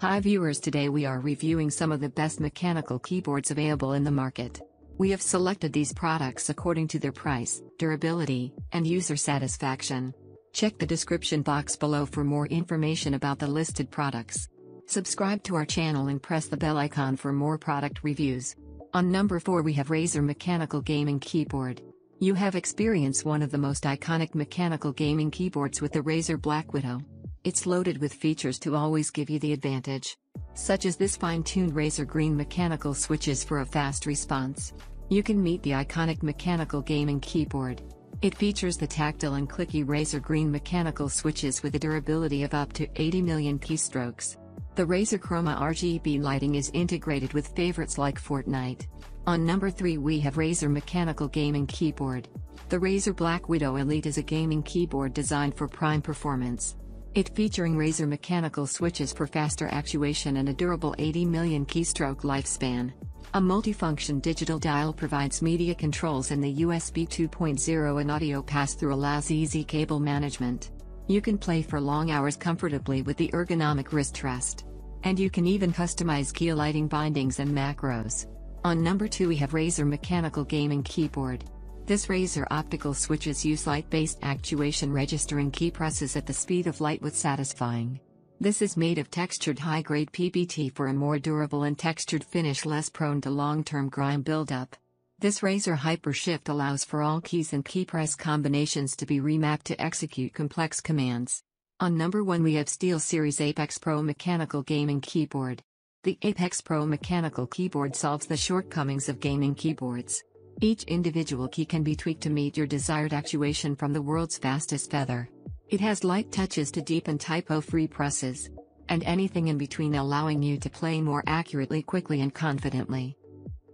Hi viewers, today we are reviewing some of the best mechanical keyboards available in the market. We have selected these products according to their price, durability, and user satisfaction. Check the description box below for more information about the listed products. Subscribe to our channel and press the bell icon for more product reviews. On number 4 we have Razer Mechanical Gaming Keyboard. You have experienced one of the most iconic mechanical gaming keyboards with the Razer Black Widow. It's loaded with features to always give you the advantage, such as this fine-tuned Razer Green mechanical switches for a fast response. You can meet the iconic mechanical gaming keyboard. It features the tactile and clicky Razer Green mechanical switches with a durability of up to 80 million keystrokes. The Razer Chroma RGB lighting is integrated with favorites like Fortnite. On number 3 we have Razer Mechanical Gaming Keyboard. The Razer Black Widow Elite is a gaming keyboard designed for prime performance. It featuring Razer mechanical switches for faster actuation and a durable 80 million keystroke lifespan. A multifunction digital dial provides media controls, and the USB 2.0 and audio pass-through allows easy cable management. You can play for long hours comfortably with the ergonomic wrist rest. And you can even customize key lighting bindings and macros. On number 2 we have Razer Mechanical Gaming Keyboard. This Razer optical switches use light-based actuation, registering key presses at the speed of light with satisfying. This is made of textured high-grade PBT for a more durable and textured finish, less prone to long-term grime buildup. This Razer Hypershift allows for all keys and key press combinations to be remapped to execute complex commands. On number 1 we have SteelSeries Apex Pro Mechanical Gaming Keyboard. The Apex Pro Mechanical Keyboard solves the shortcomings of gaming keyboards. Each individual key can be tweaked to meet your desired actuation from the world's fastest feather. It has light touches to deep and typo-free presses, and anything in between, allowing you to play more accurately, quickly and confidently.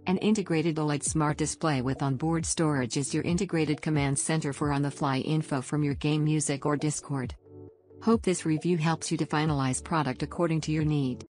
An integrated OLED smart display with onboard storage is your integrated command center for on-the-fly info from your game, music or Discord. Hope this review helps you to finalize product according to your need.